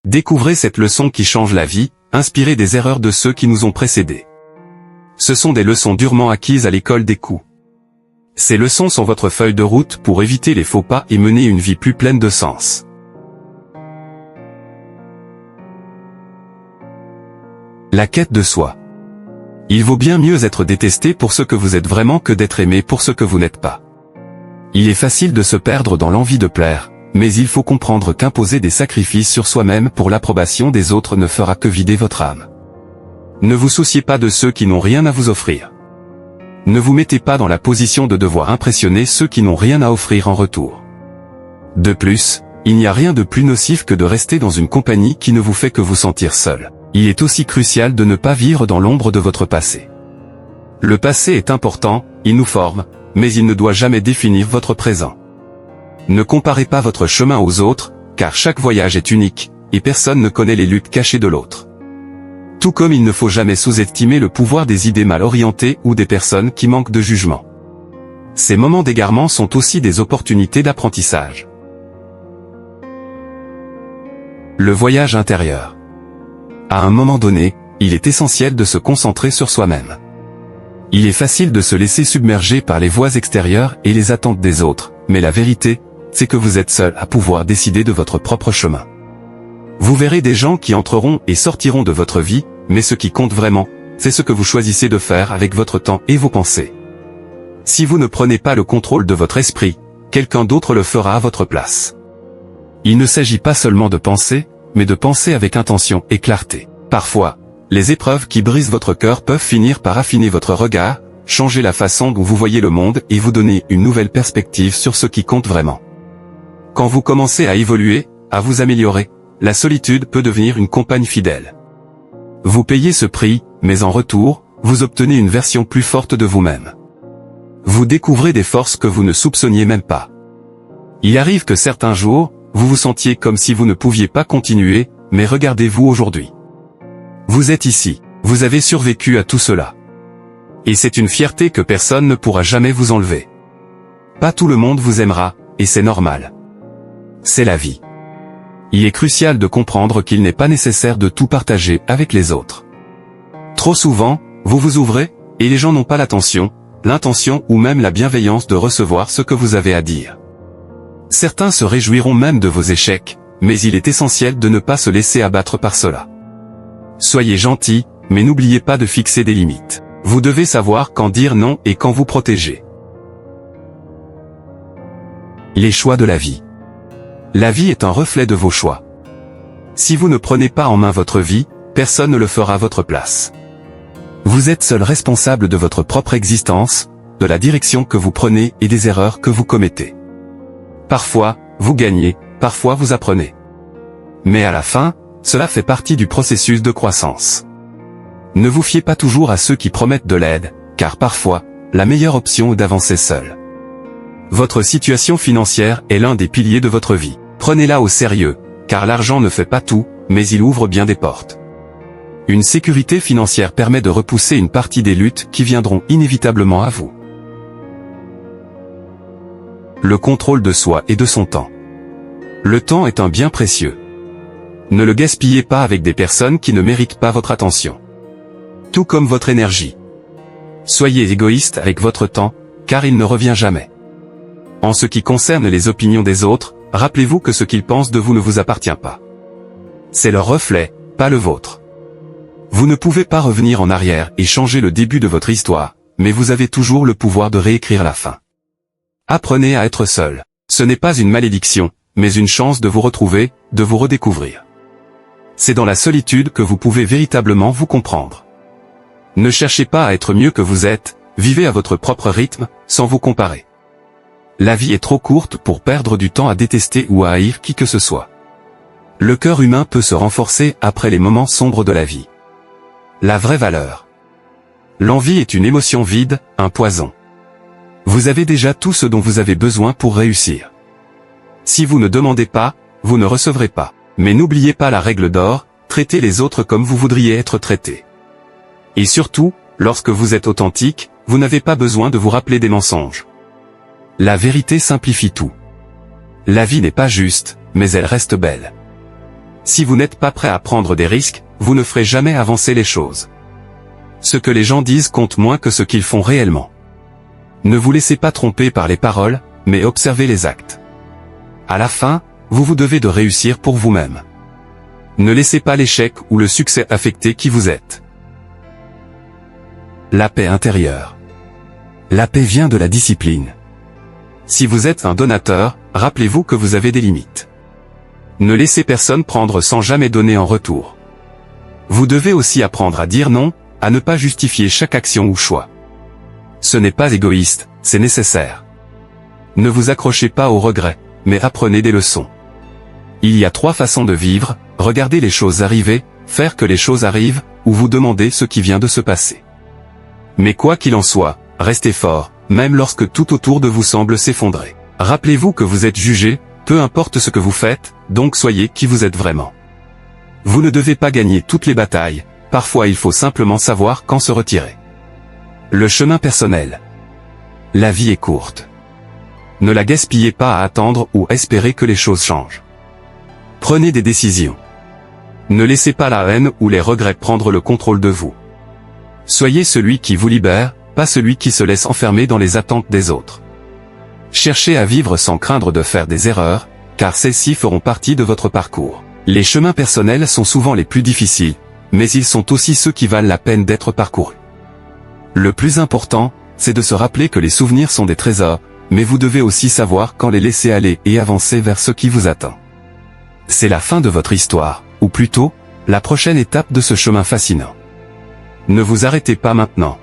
Découvrez cette leçon qui change la vie, inspirée des erreurs de ceux qui nous ont précédés. Ce sont des leçons durement acquises à l'école des coups. Ces leçons sont votre feuille de route pour éviter les faux pas et mener une vie plus pleine de sens. La quête de soi. Il vaut bien mieux être détesté pour ce que vous êtes vraiment que d'être aimé pour ce que vous n'êtes pas. Il est facile de se perdre dans l'envie de plaire, mais il faut comprendre qu'imposer des sacrifices sur soi-même pour l'approbation des autres ne fera que vider votre âme. Ne vous souciez pas de ceux qui n'ont rien à vous offrir. Ne vous mettez pas dans la position de devoir impressionner ceux qui n'ont rien à offrir en retour. De plus, il n'y a rien de plus nocif que de rester dans une compagnie qui ne vous fait que vous sentir seul. Il est aussi crucial de ne pas vivre dans l'ombre de votre passé. Le passé est important, il nous forme, mais il ne doit jamais définir votre présent. Ne comparez pas votre chemin aux autres, car chaque voyage est unique, et personne ne connaît les luttes cachées de l'autre. Tout comme il ne faut jamais sous-estimer le pouvoir des idées mal orientées ou des personnes qui manquent de jugement. Ces moments d'égarement sont aussi des opportunités d'apprentissage. Le voyage intérieur. À un moment donné, il est essentiel de se concentrer sur soi-même. Il est facile de se laisser submerger par les voix extérieures et les attentes des autres, mais la vérité, c'est que vous êtes seul à pouvoir décider de votre propre chemin. Vous verrez des gens qui entreront et sortiront de votre vie, mais ce qui compte vraiment, c'est ce que vous choisissez de faire avec votre temps et vos pensées. Si vous ne prenez pas le contrôle de votre esprit, quelqu'un d'autre le fera à votre place. Il ne s'agit pas seulement de penser, mais de penser avec intention et clarté. Parfois, les épreuves qui brisent votre cœur peuvent finir par affiner votre regard, changer la façon dont vous voyez le monde et vous donner une nouvelle perspective sur ce qui compte vraiment. Quand vous commencez à évoluer, à vous améliorer, la solitude peut devenir une compagne fidèle. Vous payez ce prix, mais en retour, vous obtenez une version plus forte de vous-même. Vous découvrez des forces que vous ne soupçonniez même pas. Il arrive que certains jours, vous vous sentiez comme si vous ne pouviez pas continuer, mais regardez-vous aujourd'hui. Vous êtes ici, vous avez survécu à tout cela. Et c'est une fierté que personne ne pourra jamais vous enlever. Pas tout le monde vous aimera, et c'est normal. C'est la vie. Il est crucial de comprendre qu'il n'est pas nécessaire de tout partager avec les autres. Trop souvent, vous vous ouvrez, et les gens n'ont pas l'intention ou même la bienveillance de recevoir ce que vous avez à dire. Certains se réjouiront même de vos échecs, mais il est essentiel de ne pas se laisser abattre par cela. Soyez gentil, mais n'oubliez pas de fixer des limites. Vous devez savoir quand dire non et quand vous protéger. Les choix de la vie. La vie est un reflet de vos choix. Si vous ne prenez pas en main votre vie, personne ne le fera à votre place. Vous êtes seul responsable de votre propre existence, de la direction que vous prenez et des erreurs que vous commettez. Parfois, vous gagnez, parfois vous apprenez. Mais à la fin, cela fait partie du processus de croissance. Ne vous fiez pas toujours à ceux qui promettent de l'aide, car parfois, la meilleure option est d'avancer seul. Votre situation financière est l'un des piliers de votre vie. Prenez-la au sérieux, car l'argent ne fait pas tout, mais il ouvre bien des portes. Une sécurité financière permet de repousser une partie des luttes qui viendront inévitablement à vous. Le contrôle de soi et de son temps. Le temps est un bien précieux. Ne le gaspillez pas avec des personnes qui ne méritent pas votre attention. Tout comme votre énergie. Soyez égoïste avec votre temps, car il ne revient jamais. En ce qui concerne les opinions des autres, rappelez-vous que ce qu'ils pensent de vous ne vous appartient pas. C'est leur reflet, pas le vôtre. Vous ne pouvez pas revenir en arrière et changer le début de votre histoire, mais vous avez toujours le pouvoir de réécrire la fin. Apprenez à être seul. Ce n'est pas une malédiction, mais une chance de vous retrouver, de vous redécouvrir. C'est dans la solitude que vous pouvez véritablement vous comprendre. Ne cherchez pas à être mieux que vous êtes, vivez à votre propre rythme, sans vous comparer. La vie est trop courte pour perdre du temps à détester ou à haïr qui que ce soit. Le cœur humain peut se renforcer après les moments sombres de la vie. La vraie valeur. L'envie est une émotion vide, un poison. Vous avez déjà tout ce dont vous avez besoin pour réussir. Si vous ne demandez pas, vous ne recevrez pas. Mais n'oubliez pas la règle d'or, traitez les autres comme vous voudriez être traités. Et surtout, lorsque vous êtes authentique, vous n'avez pas besoin de vous rappeler des mensonges. La vérité simplifie tout. La vie n'est pas juste, mais elle reste belle. Si vous n'êtes pas prêt à prendre des risques, vous ne ferez jamais avancer les choses. Ce que les gens disent compte moins que ce qu'ils font réellement. Ne vous laissez pas tromper par les paroles, mais observez les actes. À la fin, vous vous devez de réussir pour vous-même. Ne laissez pas l'échec ou le succès affecter qui vous êtes. La paix intérieure. La paix vient de la discipline. Si vous êtes un donateur, rappelez-vous que vous avez des limites. Ne laissez personne prendre sans jamais donner en retour. Vous devez aussi apprendre à dire non, à ne pas justifier chaque action ou choix. Ce n'est pas égoïste, c'est nécessaire. Ne vous accrochez pas aux regrets, mais apprenez des leçons. Il y a 3 façons de vivre: regarder les choses arriver, faire que les choses arrivent, ou vous demander ce qui vient de se passer. Mais quoi qu'il en soit, restez fort, même lorsque tout autour de vous semble s'effondrer. Rappelez-vous que vous êtes jugé, peu importe ce que vous faites, donc soyez qui vous êtes vraiment. Vous ne devez pas gagner toutes les batailles, parfois il faut simplement savoir quand se retirer. Le chemin personnel. La vie est courte. Ne la gaspillez pas à attendre ou espérer que les choses changent. Prenez des décisions. Ne laissez pas la haine ou les regrets prendre le contrôle de vous. Soyez celui qui vous libère, pas celui qui se laisse enfermer dans les attentes des autres. Cherchez à vivre sans craindre de faire des erreurs, car celles-ci feront partie de votre parcours. Les chemins personnels sont souvent les plus difficiles, mais ils sont aussi ceux qui valent la peine d'être parcourus. Le plus important, c'est de se rappeler que les souvenirs sont des trésors, mais vous devez aussi savoir quand les laisser aller et avancer vers ce qui vous attend. C'est la fin de votre histoire, ou plutôt, la prochaine étape de ce chemin fascinant. Ne vous arrêtez pas maintenant.